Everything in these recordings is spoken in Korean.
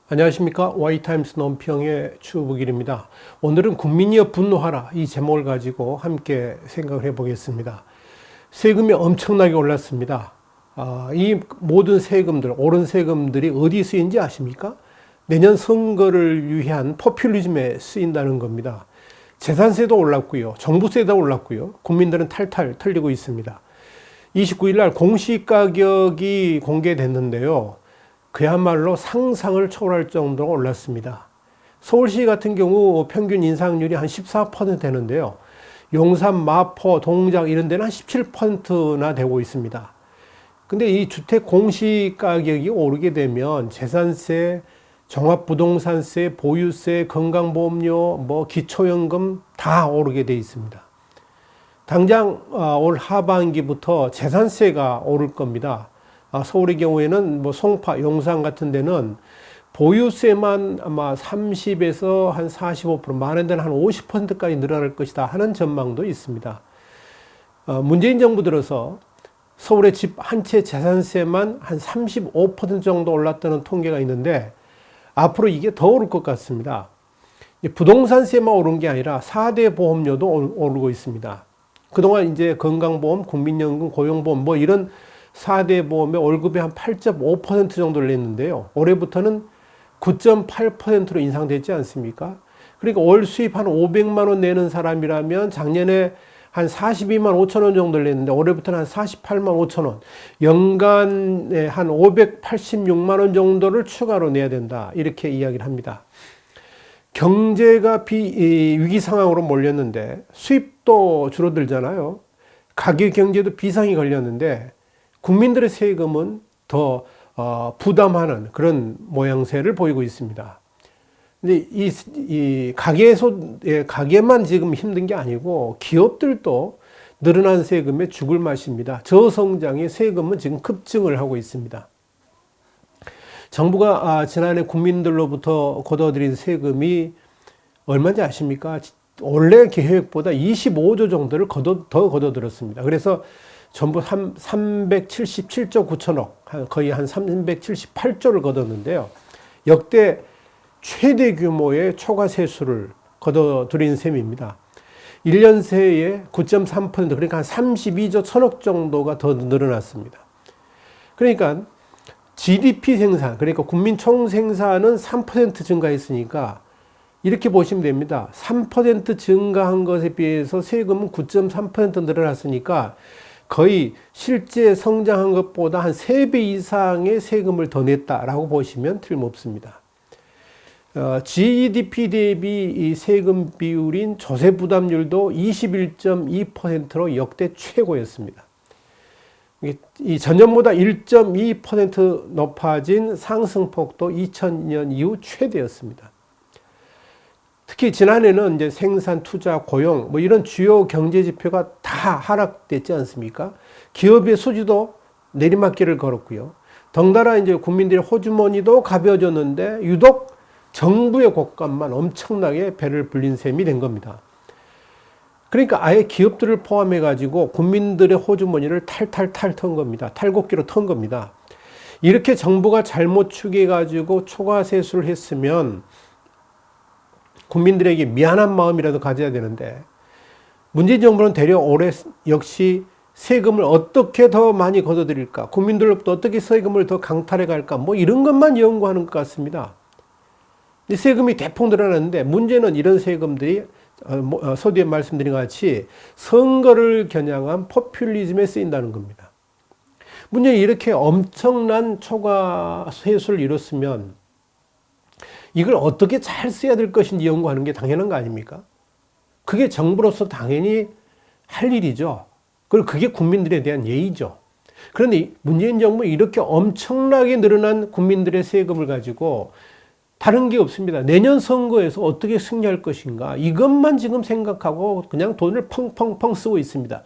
안녕하십니까. Y타임스 논평의 추부길입니다. 오늘은 국민이여 분노하라 이 제목을 가지고 함께 생각을 해보겠습니다. 세금이 엄청나게 올랐습니다. 이 모든 세금들, 오른 세금들이 어디 쓰인지 아십니까? 내년 선거를 위한 포퓰리즘에 쓰인다는 겁니다. 재산세도 올랐고요. 종부세도 올랐고요. 국민들은 탈탈 털리고 있습니다. 29일 날 공시가격이 공개됐는데요. 그야말로 상상을 초월할 정도로 올랐습니다. 서울시 같은 경우 평균 인상률이 한 14% 되는데요. 용산, 마포, 동작 이런 데는 한 17%나 되고 있습니다. 근데 이 주택 공시가격이 오르게 되면 재산세, 종합부동산세, 보유세, 건강보험료, 기초연금 다 오르게 돼 있습니다. 당장 올 하반기부터 재산세가 오를 겁니다. 서울의 경우에는 송파, 용산 같은 데는 보유세만 아마 30에서 한 45%, 많은 데는 한 50%까지 늘어날 것이다 하는 전망도 있습니다. 문재인 정부 들어서 서울의 집 한 채 재산세만 한 35% 정도 올랐다는 통계가 있는데 앞으로 이게 더 오를 것 같습니다. 부동산세만 오른 게 아니라 4대 보험료도 오르고 있습니다. 그동안 이제 건강보험, 국민연금, 고용보험 이런 4대 보험의 월급의 한 8.5% 정도를 냈는데요. 올해부터는 9.8%로 인상됐지 않습니까? 그러니까 월 수입 한 500만 원 내는 사람이라면 작년에 한 42만 5천 원 정도를 냈는데 올해부터는 한 48만 5천 원, 연간에 한 586만 원 정도를 추가로 내야 된다. 이렇게 이야기를 합니다. 경제가 위기 상황으로 몰렸는데 수입도 줄어들잖아요. 가계 경제도 비상이 걸렸는데 국민들의 세금은 더 부담하는 그런 모양새를 보이고 있습니다. 근데 이 가게만 지금 힘든 게 아니고 기업들도 늘어난 세금에 죽을 맛입니다. 저성장의 세금은 지금 급증을 하고 있습니다. 정부가 지난해 국민들로부터 걷어들인 세금이 얼마인지 아십니까? 원래 계획보다 25조 정도를 더 걷어들었습니다. 그래서 전부 377조 9천억, 거의 한 378조를 걷었는데요. 역대 최대 규모의 초과 세수를 걷어들인 셈입니다. 1년 새에 9.3% 그러니까 한 32조 1천억 정도가 더 늘어났습니다. 그러니까 GDP 생산, 그러니까 국민 총생산은 3% 증가했으니까 이렇게 보시면 됩니다. 3% 증가한 것에 비해서 세금은 9.3% 늘어났으니까 거의 실제 성장한 것보다 한 3배 이상의 세금을 더 냈다라고 보시면 틀림없습니다. GDP 대비 이 세금 비율인 조세 부담률도 21.2%로 역대 최고였습니다. 이 전년보다 1.2% 높아진 상승폭도 2000년 이후 최대였습니다. 특히 지난해는 이제 생산, 투자, 고용 이런 주요 경제 지표가 다 하락됐지 않습니까? 기업의 수지도 내리막길을 걸었고요. 덩달아 이제 국민들의 호주머니도 가벼워졌는데 유독 정부의 곳간만 엄청나게 배를 불린 셈이 된 겁니다. 그러니까 아예 기업들을 포함해 가지고 국민들의 호주머니를 탈탈탈 턴 겁니다. 탈곡기로 턴 겁니다. 이렇게 정부가 잘못 추계해 가지고 초과 세수를 했으면 국민들에게 미안한 마음이라도 가져야 되는데 문재인 정부는 되려 올해 역시 세금을 어떻게 더 많이 걷어들일까, 국민들로부터 어떻게 세금을 더 강탈해 갈까 이런 것만 연구하는 것 같습니다. 근데 세금이 대폭 늘어났는데 문제는 이런 세금들이 서두에 말씀드린 것 같이 선거를 겨냥한 포퓰리즘에 쓰인다는 겁니다. 문제는 이렇게 엄청난 초과 세수를 이뤘으면 이걸 어떻게 잘 써야 될 것인지 연구하는 게 당연한 거 아닙니까? 그게 정부로서 당연히 할 일이죠. 그리고 그게 국민들에 대한 예의죠. 그런데 문재인 정부는 이렇게 엄청나게 늘어난 국민들의 세금을 가지고 다른 게 없습니다. 내년 선거에서 어떻게 승리할 것인가 이것만 지금 생각하고 그냥 돈을 펑펑펑 쓰고 있습니다.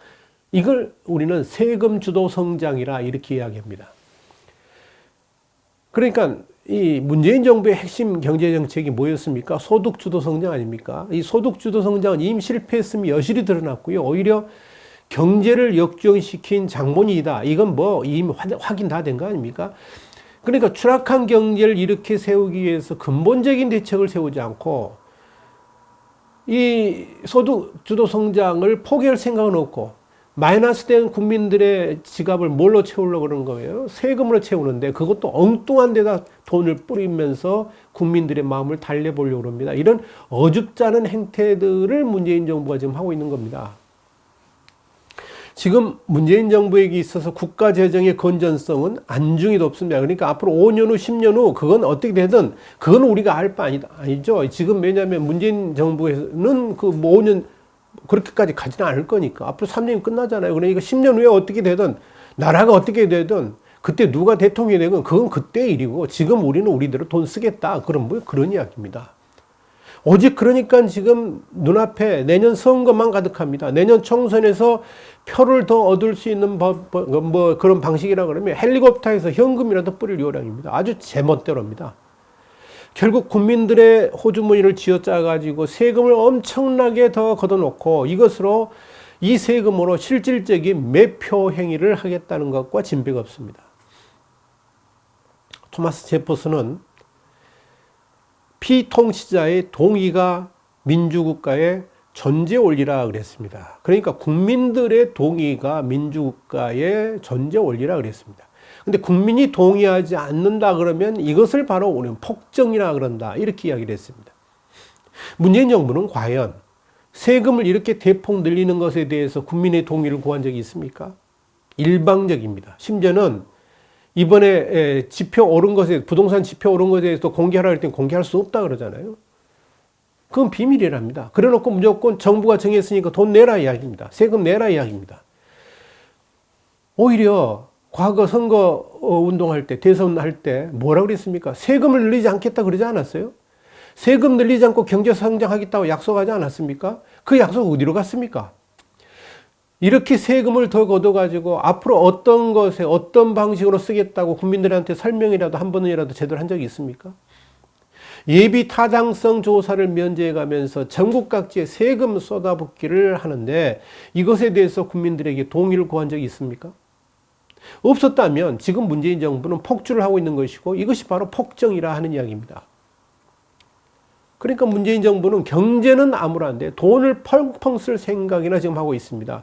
이걸 우리는 세금 주도 성장이라 이렇게 이야기합니다. 그러니까 이 문재인 정부의 핵심 경제 정책이 뭐였습니까? 소득 주도 성장 아닙니까? 이 소득 주도 성장은 이미 실패했음이 여실히 드러났고요. 오히려 경제를 역전시킨 장본인이다. 이건 이미 확인 다 된 거 아닙니까? 그러니까 추락한 경제를 이렇게 세우기 위해서 근본적인 대책을 세우지 않고 이 소득 주도 성장을 포기할 생각은 없고 마이너스 된 국민들의 지갑을 뭘로 채우려고 그러는 거예요? 세금으로 채우는데 그것도 엉뚱한 데다 돈을 뿌리면서 국민들의 마음을 달래보려고 합니다. 이런 어줍잖은 행태들을 문재인 정부가 지금 하고 있는 겁니다. 지금 문재인 정부에게 있어서 국가 재정의 건전성은 안중에도 없습니다. 그러니까 앞으로 5년 후, 10년 후 그건 어떻게 되든 그건 우리가 알 바 아니죠. 지금 왜냐하면 문재인 정부에서는 그 5년 그렇게까지 가지는 않을 거니까 앞으로 3년이 끝나잖아요. 그러니까 10년 후에 어떻게 되든 나라가 어떻게 되든 그때 누가 대통령이 되건 그건 그때 일이고 지금 우리는 우리대로 돈 쓰겠다. 그런 뭐 그런 이야기입니다. 오직 그러니까 지금 눈앞에 내년 선거만 가득합니다. 내년 총선에서 표를 더 얻을 수 있는 뭐 그런 방식이라 그러면 헬리콥터에서 현금이라도 뿌릴 요량입니다. 아주 제멋대로입니다. 결국 국민들의 호주머니를 쥐어짜가지고 세금을 엄청나게 더 걷어놓고 이것으로 이 세금으로 실질적인 매표 행위를 하겠다는 것과 진배가 없습니다. 토마스 제퍼슨은 피통치자의 동의가 민주국가의 존재 원리라 그랬습니다. 그러니까 국민들의 동의가 민주국가의 존재 원리라 그랬습니다. 근데 국민이 동의하지 않는다 그러면 이것을 바로 우리는 폭정이라 그런다. 이렇게 이야기를 했습니다. 문재인 정부는 과연 세금을 이렇게 대폭 늘리는 것에 대해서 국민의 동의를 구한 적이 있습니까? 일방적입니다. 심지어는 이번에 지표 오른 것에, 부동산 지표 오른 것에 대해서 공개하라 할 땐 공개할 수 없다 그러잖아요. 그건 비밀이랍니다. 그래 놓고 무조건 정부가 정했으니까 돈 내라 이야기입니다. 세금 내라 이야기입니다. 오히려 과거 선거 운동할 때, 대선 할 때 뭐라 그랬습니까? 세금을 늘리지 않겠다 그러지 않았어요? 세금 늘리지 않고 경제 성장하겠다고 약속하지 않았습니까? 그 약속 어디로 갔습니까? 이렇게 세금을 더 걷어가지고 앞으로 어떤 것에 어떤 방식으로 쓰겠다고 국민들한테 설명이라도 한 번이라도 제대로 한 적이 있습니까? 예비 타당성 조사를 면제해 가면서 전국 각지에 세금 쏟아붓기를 하는데 이것에 대해서 국민들에게 동의를 구한 적이 있습니까? 없었다면 지금 문재인 정부는 폭주를 하고 있는 것이고 이것이 바로 폭정이라 하는 이야기입니다. 그러니까 문재인 정부는 경제는 아무런데 돈을 펑펑 쓸 생각이나 지금 하고 있습니다.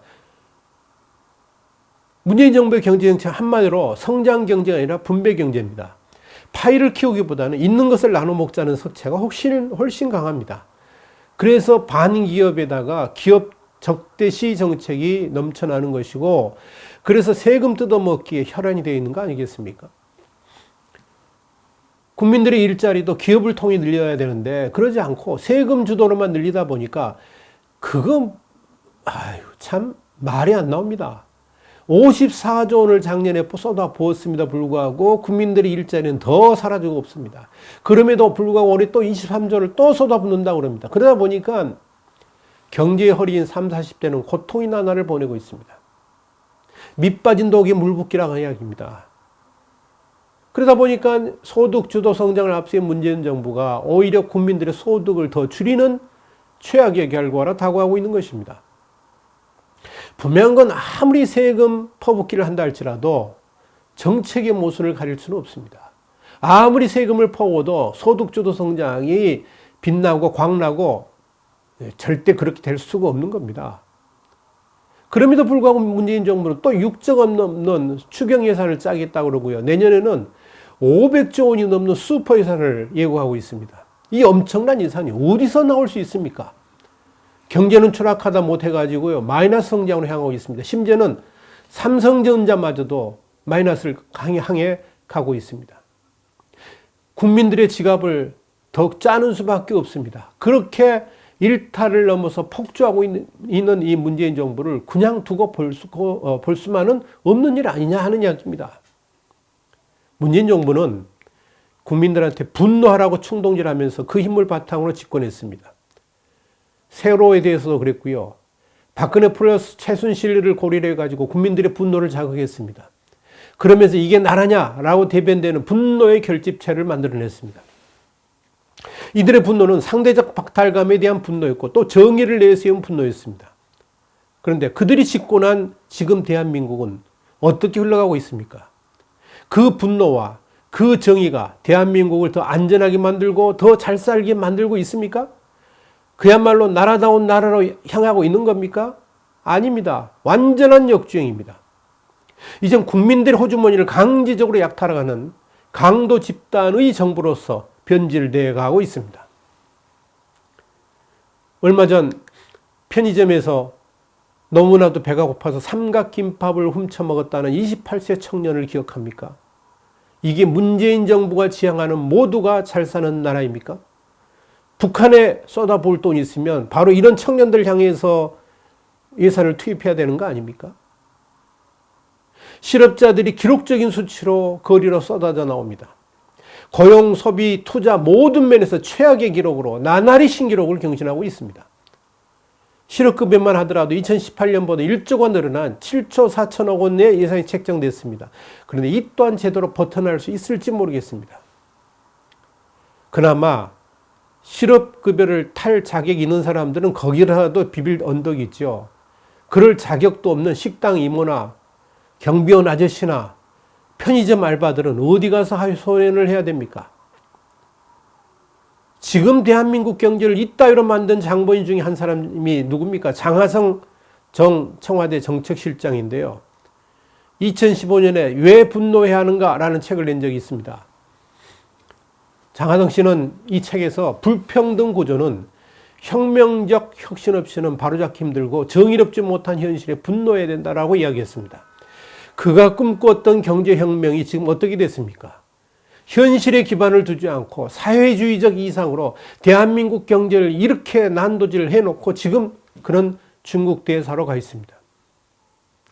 문재인 정부의 경제정책 한마디로 성장 경제가 아니라 분배 경제입니다. 파이를 키우기보다는 있는 것을 나눠 먹자는 색채가 훨씬 강합니다. 그래서 반기업에다가 기업 적대시 정책이 넘쳐나는 것이고 그래서 세금 뜯어먹기에 혈안이 되어 있는 거 아니겠습니까? 국민들의 일자리도 기업을 통해 늘려야 되는데 그러지 않고 세금 주도로만 늘리다 보니까 그건 참 말이 안 나옵니다. 54조 원을 작년에 쏟아 부었습니다. 불구하고 국민들의 일자리는 더 사라지고 없습니다. 그럼에도 불구하고 올해 또 23조를 또 쏟아붓는다고 그럽니다. 그러다 보니까 경제의 허리인 30, 40대는 고통의 나날을 보내고 있습니다. 밑 빠진 독에 물 붓기라는 이야기입니다. 그러다 보니까 소득 주도 성장을 앞세운 문재인 정부가 오히려 국민들의 소득을 더 줄이는 최악의 결과로 다가가고 있는 것입니다. 분명한 건 아무리 세금 퍼붓기를 한다 할지라도 정책의 모순을 가릴 수는 없습니다. 아무리 세금을 퍼워도 소득주도 성장이 빛나고 광나고 절대 그렇게 될 수가 없는 겁니다. 그럼에도 불구하고 문재인 정부는 또 6조 넘는 추경 예산을 짜겠다고 그러고요. 내년에는 500조 원이 넘는 슈퍼 예산을 예고하고 있습니다. 이 엄청난 예산이 어디서 나올 수 있습니까? 경제는 추락하다 못해가지고요. 마이너스 성장으로 향하고 있습니다. 심지어는 삼성전자마저도 마이너스를 향해 가고 있습니다. 국민들의 지갑을 더욱 짜는 수밖에 없습니다. 그렇게 일탈을 넘어서 폭주하고 있는 이 문재인 정부를 그냥 두고 볼 수만은 없는 일 아니냐 하는 이야기입니다. 문재인 정부는 국민들한테 분노하라고 충동질하면서 그 힘을 바탕으로 집권했습니다. 세월호에 대해서도 그랬고요. 박근혜 플러스 최순실을 고리로 해가지고 국민들의 분노를 자극했습니다. 그러면서 이게 나라냐라고 대변되는 분노의 결집체를 만들어냈습니다. 이들의 분노는 상대적 박탈감에 대한 분노였고 또 정의를 내세운 분노였습니다. 그런데 그들이 짓고 난 지금 대한민국은 어떻게 흘러가고 있습니까? 그 분노와 그 정의가 대한민국을 더 안전하게 만들고 더 잘 살게 만들고 있습니까? 그야말로 나라다운 나라로 향하고 있는 겁니까? 아닙니다. 완전한 역주행입니다. 이젠 국민들의 호주머니를 강제적으로 약탈하는 강도 집단의 정부로서 변질되어 가고 있습니다. 얼마 전 편의점에서 너무나도 배가 고파서 삼각김밥을 훔쳐 먹었다는 28세 청년을 기억합니까? 이게 문재인 정부가 지향하는 모두가 잘 사는 나라입니까? 북한에 쏟아부을 돈이 있으면 바로 이런 청년들 향해서 예산을 투입해야 되는 거 아닙니까? 실업자들이 기록적인 수치로 거리로 쏟아져 나옵니다. 고용, 소비, 투자 모든 면에서 최악의 기록으로 나날이 신기록을 경신하고 있습니다. 실업급여만 하더라도 2018년보다 1조가 늘어난 7조 4천억 원의 예산이 책정됐습니다. 그런데 이 또한 제대로 버텨낼 수 있을지 모르겠습니다. 그나마 실업급여를 탈 자격이 있는 사람들은 거기라도 비빌 언덕이 있죠. 그럴 자격도 없는 식당 이모나 경비원 아저씨나 편의점 알바들은 어디 가서 하소연을 해야 됩니까? 지금 대한민국 경제를 이따위로 만든 장본인 중에 한 사람이 누굽니까? 장하성 전 청와대 정책실장인데요. 2015년에 왜 분노해야 하는가라는 책을 낸 적이 있습니다. 장하성 씨는 이 책에서 불평등 구조는 혁명적 혁신 없이는 바로잡기 힘들고 정의롭지 못한 현실에 분노해야 된다라고 이야기했습니다. 그가 꿈꿨던 경제혁명이 지금 어떻게 됐습니까? 현실에 기반을 두지 않고 사회주의적 이상으로 대한민국 경제를 이렇게 난도질 해놓고 지금 그런 중국 대사로 가 있습니다.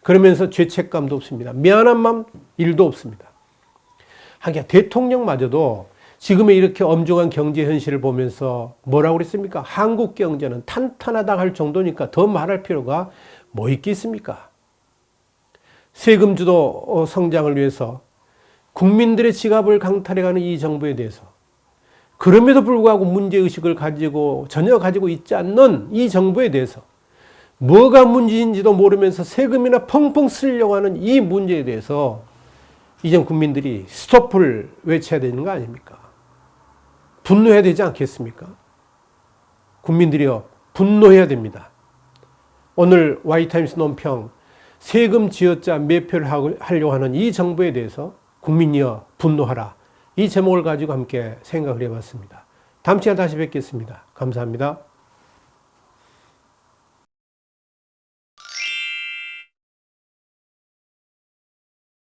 그러면서 죄책감도 없습니다. 미안한 마음 1도 없습니다. 하긴 대통령마저도 지금의 이렇게 엄중한 경제 현실을 보면서 뭐라고 그랬습니까? 한국 경제는 탄탄하다 할 정도니까 더 말할 필요가 뭐 있겠습니까? 세금 주도 성장을 위해서 국민들의 지갑을 강탈해가는 이 정부에 대해서 그럼에도 불구하고 문제의식을 전혀 가지고 있지 않는 이 정부에 대해서 뭐가 문제인지도 모르면서 세금이나 펑펑 쓰려고 하는 이 문제에 대해서 이젠 국민들이 스톱을 외쳐야 되는 거 아닙니까? 분노해야 되지 않겠습니까? 국민들이요, 분노해야 됩니다. 오늘 와이타임스 논평 세금 쥐어짜 매표를 하려고 하는 이 정부에 대해서 국민이여 분노하라. 이 제목을 가지고 함께 생각을 해봤습니다. 다음 시간에 다시 뵙겠습니다. 감사합니다.